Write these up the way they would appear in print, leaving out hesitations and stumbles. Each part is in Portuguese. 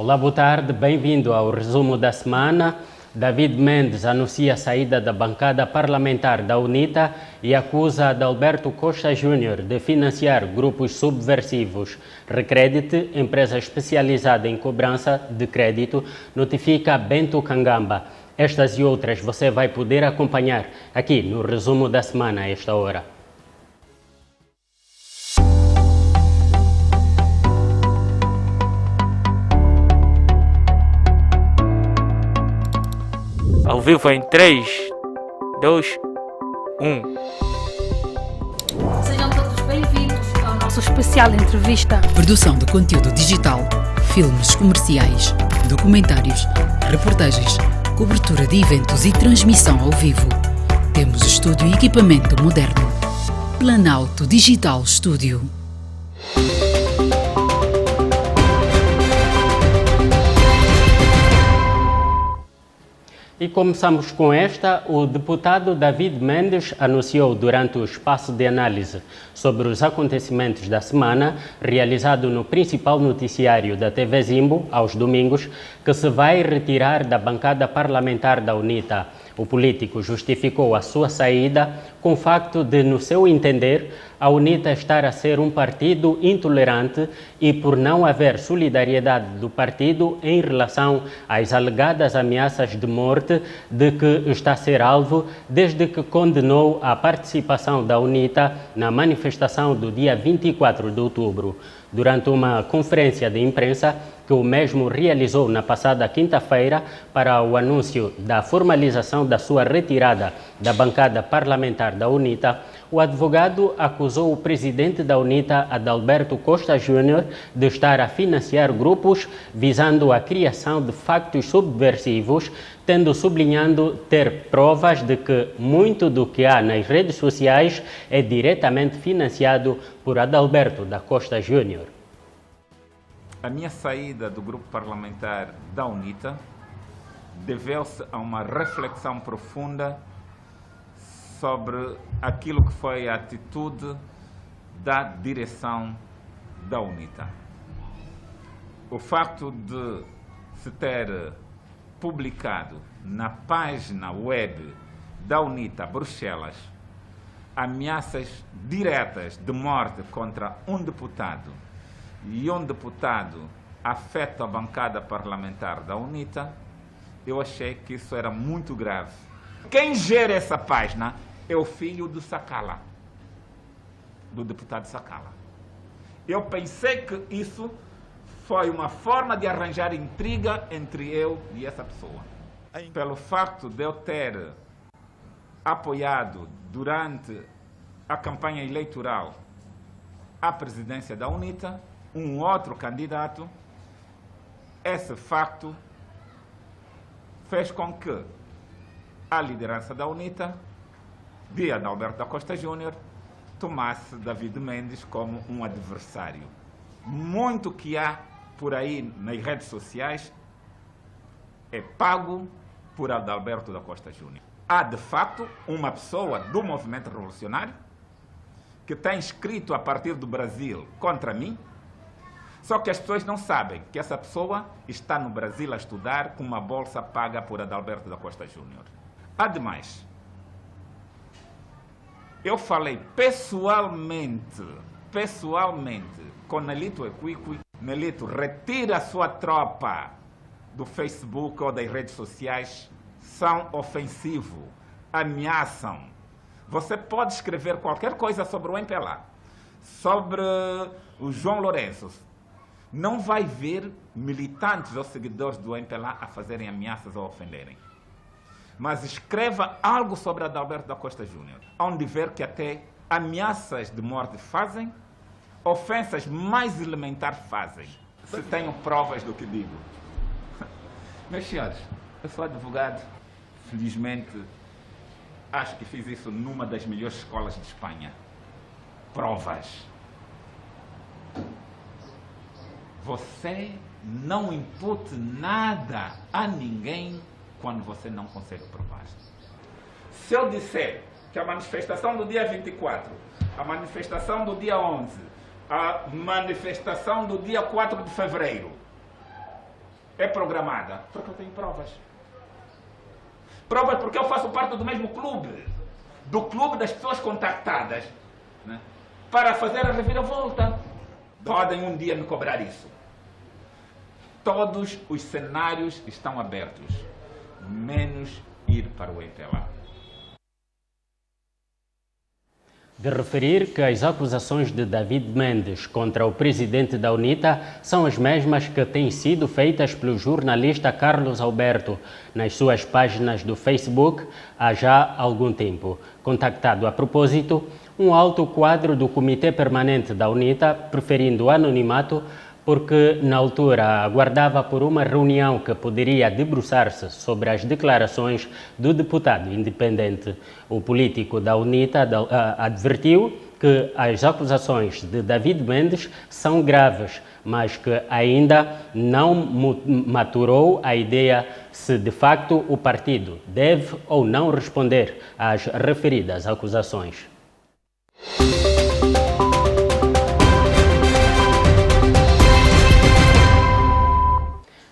Olá, boa tarde, bem-vindo ao resumo da semana. David Mendes anuncia a saída da bancada parlamentar da UNITA e acusa Adalberto Costa Júnior de financiar grupos subversivos. Recredit, empresa especializada em cobrança de crédito, notifica Bento Kangamba. Estas e outras você vai poder acompanhar aqui no resumo da semana a esta hora. Ao vivo em 3, 2, 1. Sejam todos bem-vindos ao nosso especial entrevista. Produção de conteúdo digital, filmes comerciais, documentários, reportagens, cobertura de eventos e transmissão ao vivo. Temos estúdio e equipamento moderno. Planalto Digital Studio. E começamos com esta. O deputado David Mendes anunciou durante o espaço de análise sobre os acontecimentos da semana, realizado no principal noticiário da TV Zimbo, aos domingos, que se vai retirar da bancada parlamentar da UNITA. O político justificou a sua saída com o facto de, no seu entender, a UNITA estar a ser um partido intolerante e por não haver solidariedade do partido em relação às alegadas ameaças de morte de que está a ser alvo desde que condenou a participação da UNITA na manifestação do dia 24 de outubro. Durante uma conferência de imprensa que o mesmo realizou na passada quinta-feira para o anúncio da formalização da sua retirada da bancada parlamentar da UNITA, o advogado acusou o presidente da UNITA, Adalberto Costa Júnior, de estar a financiar grupos visando a criação de factos subversivos, tendo sublinhando ter provas de que muito do que há nas redes sociais é diretamente financiado por Adalberto da Costa Júnior. A minha saída do grupo parlamentar da UNITA deveu-se a uma reflexão profunda sobre aquilo que foi a atitude da direção da UNITA. O facto de se ter publicado na página web da UNITA Bruxelas ameaças diretas de morte contra um deputado e um deputado afeta a bancada parlamentar da UNITA, eu achei que isso era muito grave. Quem gera essa página é o filho do Sacala, do deputado Sacala. Eu pensei que isso foi uma forma de arranjar intriga entre eu e essa pessoa. Pelo facto de eu ter apoiado durante a campanha eleitoral à presidência da UNITA um outro candidato, esse facto fez com que a liderança da UNITA, de Adalberto da Costa Júnior, tomasse David Mendes como um adversário. Muito que há por aí nas redes sociais é pago por Adalberto da Costa Júnior. Há, de fato, uma pessoa do movimento revolucionário que está inscrito a partir do Brasil contra mim, só que as pessoas não sabem que essa pessoa está no Brasil a estudar com uma bolsa paga por Adalberto da Costa Júnior. Ademais, eu falei pessoalmente com Nelito Equiqui. Nelito, retira a sua tropa do Facebook ou das redes sociais, são ofensivos, ameaçam. Você pode escrever qualquer coisa sobre o MPLA, sobre o João Lourenço. Não vai ver militantes ou seguidores do MPLA a fazerem ameaças ou ofenderem. Mas escreva algo sobre Adalberto da Costa Júnior, onde ver que até ameaças de morte fazem, ofensas mais elementares fazem. Se tenho provas do que digo. Meus senhores, eu sou advogado, felizmente acho que fiz isso numa das melhores escolas de Espanha. Provas. Você não impute nada a ninguém quando você não consegue provar. Se eu disser que a manifestação do dia 24, a manifestação do dia 11, a manifestação do dia 4 de fevereiro é programada? Porque eu tenho provas. Provas porque eu faço parte do mesmo clube. Do clube das pessoas contactadas, né, para fazer a reviravolta. Podem um dia me cobrar isso. Todos os cenários estão abertos, menos ir para o EPLA. De referir que as acusações de David Mendes contra o presidente da UNITA são as mesmas que têm sido feitas pelo jornalista Carlos Alberto nas suas páginas do Facebook há já algum tempo. Contactado a propósito, um alto quadro do Comitê Permanente da UNITA, preferindo o anonimato, porque na altura aguardava por uma reunião que poderia debruçar-se sobre as declarações do deputado independente. O político da UNITA advertiu que as acusações de David Mendes são graves, mas que ainda não maturou a ideia se de facto o partido deve ou não responder às referidas acusações.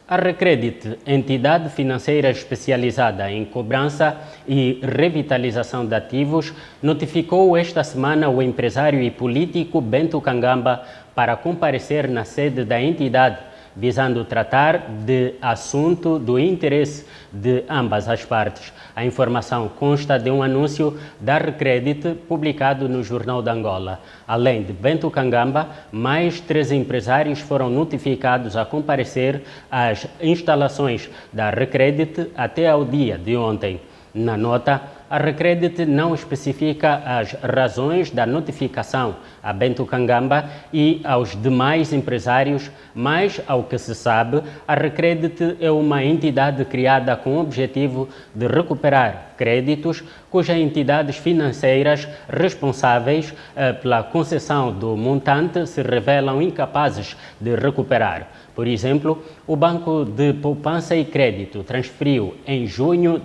A Recredit, entidade financeira especializada em cobrança e revitalização de ativos, notificou esta semana o empresário e político Bento Kangamba para comparecer na sede da entidade, visando tratar de assunto do interesse de ambas as partes. A informação consta de um anúncio da Recredit publicado no Jornal de Angola. Além de Bento Kangamba, mais 3 empresários foram notificados a comparecer às instalações da Recredit até ao dia de ontem. Na nota, a Recredit não especifica as razões da notificação a Bento Kangamba e aos demais empresários, mas, ao que se sabe, a Recredit é uma entidade criada com o objetivo de recuperar créditos cujas entidades financeiras responsáveis pela concessão do montante se revelam incapazes de recuperar. Por exemplo, o Banco de Poupança e Crédito transferiu em junho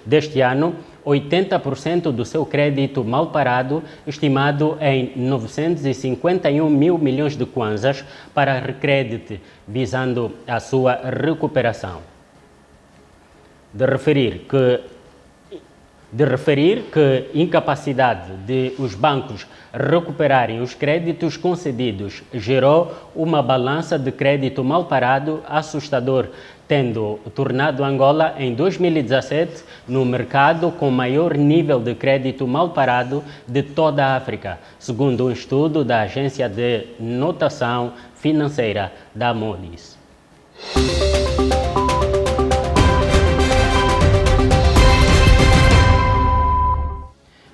deste ano 80% do seu crédito mal parado, estimado em 951 mil milhões de kwanzas, para a Recredit, visando a sua recuperação. De referir que incapacidade de os bancos recuperarem os créditos concedidos gerou uma balança de crédito mal parado assustador, tendo tornado Angola em 2017 no mercado com maior nível de crédito mal parado de toda a África, segundo um estudo da agência de notação financeira da Moody's.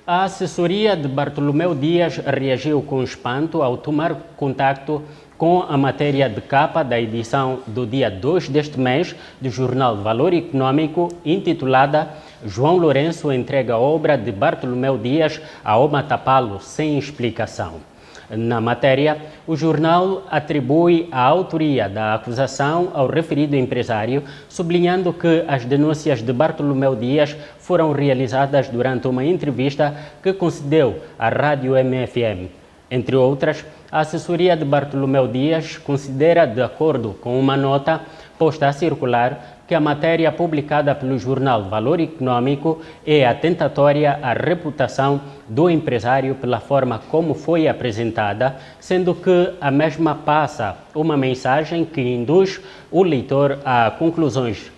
A assessoria de Bartolomeu Dias reagiu com espanto ao tomar contacto com a matéria de capa da edição do dia 2 deste mês do jornal Valor Econômico, intitulada João Lourenço entrega a obra de Bartolomeu Dias a Oma Tapalo sem explicação. Na matéria, o jornal atribui a autoria da acusação ao referido empresário, sublinhando que as denúncias de Bartolomeu Dias foram realizadas durante uma entrevista que concedeu à Rádio MFM. Entre outras, a assessoria de Bartolomeu Dias considera, de acordo com uma nota posta a circular, que a matéria publicada pelo jornal Valor Econômico é atentatória à reputação do empresário pela forma como foi apresentada, sendo que a mesma passa uma mensagem que induz o leitor a conclusões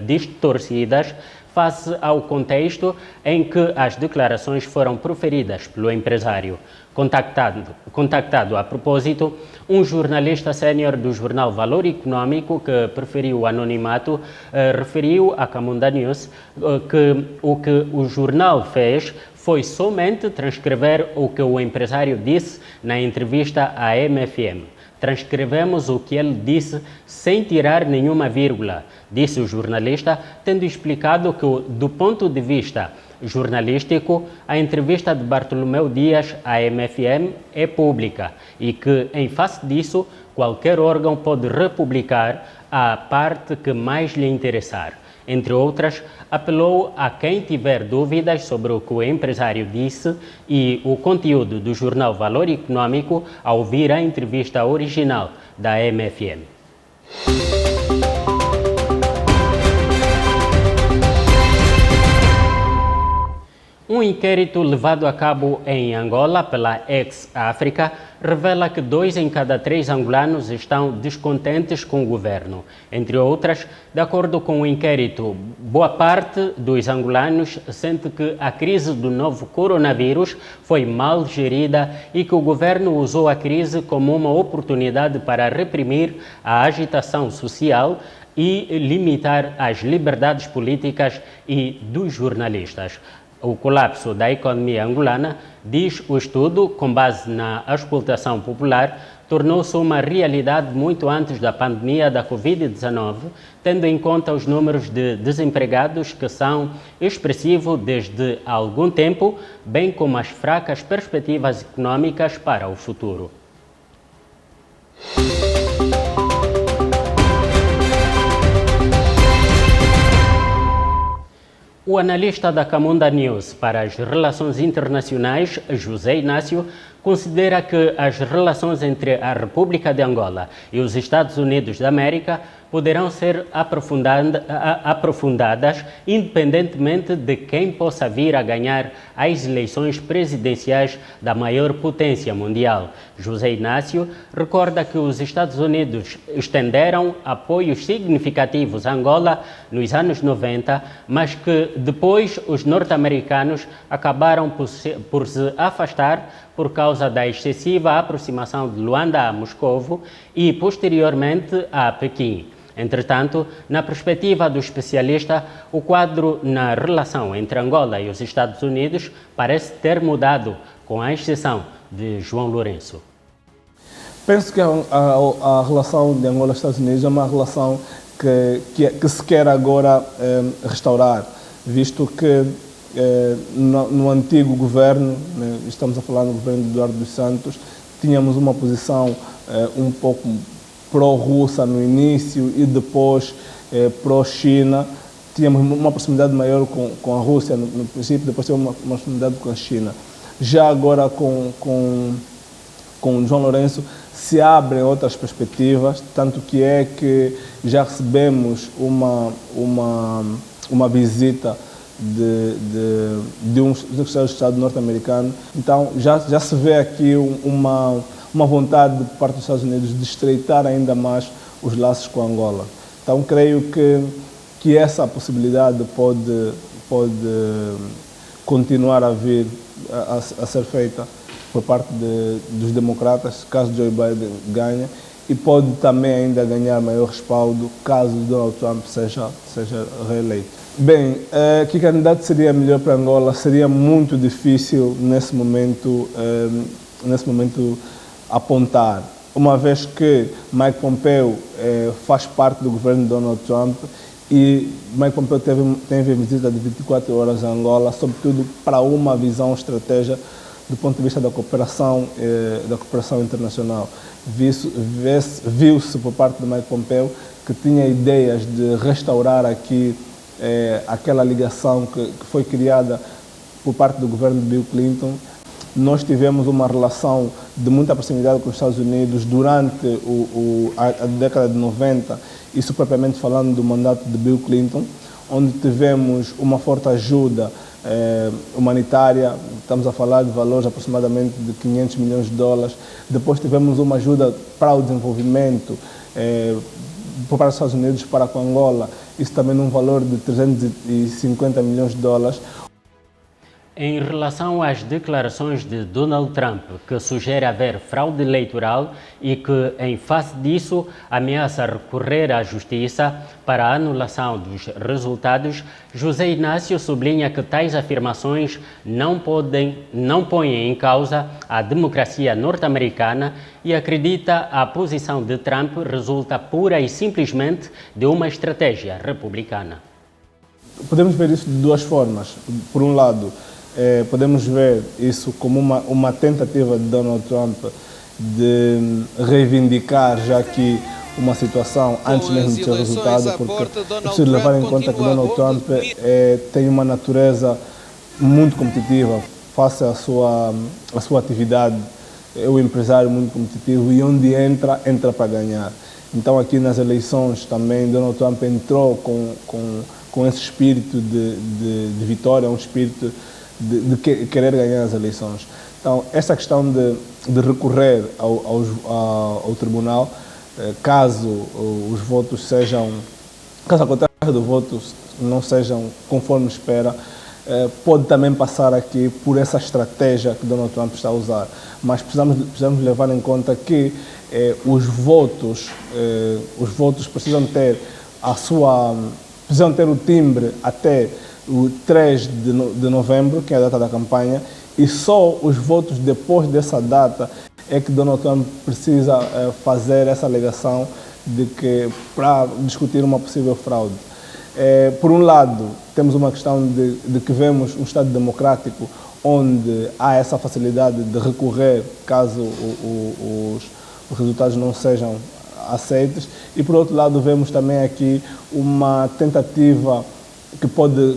distorcidas face ao contexto em que as declarações foram proferidas pelo empresário. Contactado a propósito, um jornalista sénior do jornal Valor Econômico, que preferiu o anonimato, referiu à Camunda News que o jornal fez foi somente transcrever o que o empresário disse na entrevista à MFM. Transcrevemos o que ele disse sem tirar nenhuma vírgula, disse o jornalista, tendo explicado que, do ponto de vista jornalístico, a entrevista de Bartolomeu Dias à MFM é pública e que, em face disso, qualquer órgão pode republicar a parte que mais lhe interessar. Entre outras, apelou a quem tiver dúvidas sobre o que o empresário disse e o conteúdo do jornal Valor Econômico a ouvir a entrevista original da MFM. Um inquérito levado a cabo em Angola pela Ex-África revela que 2 em cada 3 angolanos estão descontentes com o governo. Entre outras, de acordo com o inquérito, boa parte dos angolanos sente que a crise do novo coronavírus foi mal gerida e que o governo usou a crise como uma oportunidade para reprimir a agitação social e limitar as liberdades políticas e dos jornalistas. O colapso da economia angolana, diz o estudo, com base na auscultação popular, tornou-se uma realidade muito antes da pandemia da Covid-19, tendo em conta os números de desempregados que são expressivos desde há algum tempo, bem como as fracas perspectivas econômicas para o futuro. O analista da Camunda News para as relações internacionais, José Inácio, considera que as relações entre a República de Angola e os Estados Unidos da América poderão ser aprofundadas independentemente de quem possa vir a ganhar as eleições presidenciais da maior potência mundial. José Inácio recorda que os Estados Unidos estenderam apoios significativos a Angola nos anos 90, mas que depois os norte-americanos acabaram por se afastar por causa da excessiva aproximação de Luanda a Moscovo e, posteriormente, a Pequim. Entretanto, na perspectiva do especialista, o quadro na relação entre Angola e os Estados Unidos parece ter mudado, com a exceção de João Lourenço. Penso que a relação de Angola e Estados Unidos é uma relação que se quer agora restaurar, visto que no antigo governo, estamos a falar no governo de Eduardo dos Santos, tínhamos uma posição um pouco pró-russa no início e depois pró-China. Tínhamos uma proximidade maior com a Rússia no princípio, depois tínhamos uma proximidade com a China. Já agora com João Lourenço se abrem outras perspectivas, tanto que é que já recebemos uma visita de um secretário de Estado norte-americano. Então já se vê aqui uma vontade por parte dos Estados Unidos de estreitar ainda mais os laços com Angola. Então creio que essa possibilidade pode continuar a vir a ser feita por parte dos democratas, caso Joe Biden ganhe, e pode também ainda ganhar maior respaldo caso Donald Trump seja reeleito. Bem, que candidato seria melhor para Angola? Seria muito difícil nesse momento apontar, uma vez que Mike Pompeo faz parte do governo de Donald Trump e Mike Pompeo teve visita de 24 horas a Angola, sobretudo para uma visão estratégica do ponto de vista da cooperação internacional. Viu-se por parte de Mike Pompeo que tinha ideias de restaurar aqui aquela ligação que foi criada por parte do governo de Bill Clinton. Nós tivemos uma relação de muita proximidade com os Estados Unidos durante a década de 90, isso propriamente falando do mandato de Bill Clinton, onde tivemos uma forte ajuda humanitária, estamos a falar de valores aproximadamente de 500 milhões de dólares. Depois tivemos uma ajuda para o desenvolvimento por parte dos Estados Unidos para com Angola, isso também num valor de 350 milhões de dólares. Em relação às declarações de Donald Trump, que sugere haver fraude eleitoral e que, em face disso, ameaça recorrer à justiça para a anulação dos resultados, José Inácio sublinha que tais afirmações não põem em causa a democracia norte-americana e acredita a posição de Trump resulta pura e simplesmente de uma estratégia republicana. Podemos ver isso de duas formas. Por um lado, podemos ver isso como uma tentativa de Donald Trump de reivindicar já que uma situação antes mesmo de ter resultado, porque é preciso levar em conta que Donald Trump tem uma natureza muito competitiva face à sua atividade, é um empresário muito competitivo e onde entra para ganhar. Então aqui nas eleições também Donald Trump entrou com esse espírito de vitória, um espírito querer ganhar as eleições. Então, essa questão de recorrer ao tribunal, caso os votos sejam, caso a contagem de votos não sejam conforme espera, pode também passar aqui por essa estratégia que Donald Trump está a usar. Mas precisamos levar em conta que os votos precisam ter precisam ter o timbre até o 3 de novembro, que é a data da campanha, e só os votos depois dessa data é que Donald Trump precisa fazer essa alegação de que para discutir uma possível fraude. Por um lado, temos uma questão de que vemos um Estado democrático onde há essa facilidade de recorrer caso os resultados não sejam aceitos, e por outro lado vemos também aqui uma tentativa que pode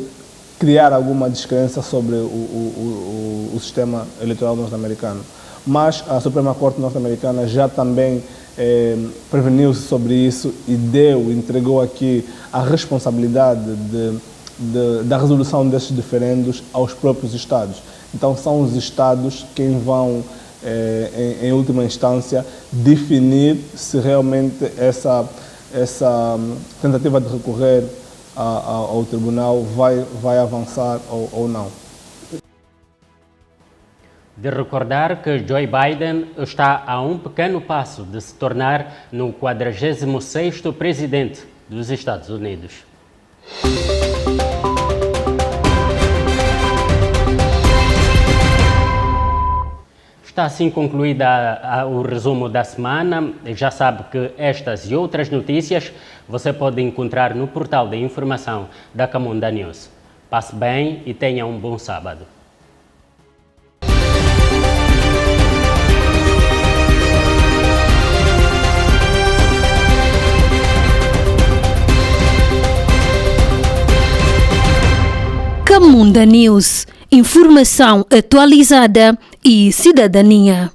criar alguma descrença sobre o sistema eleitoral norte-americano. Mas a Suprema Corte norte-americana já também preveniu-se sobre isso e entregou aqui a responsabilidade da resolução desses diferendos aos próprios Estados. Então são os Estados quem vão, em última instância, definir se realmente essa tentativa de recorrer ao tribunal vai avançar ou não. De recordar que Joe Biden está a um pequeno passo de se tornar no 46º presidente dos Estados Unidos. Está assim concluída o resumo da semana. Já sabe que estas e outras notícias você pode encontrar no portal de informação da Camunda News. Passe bem e tenha um bom sábado. Camunda News, informação atualizada e cidadania.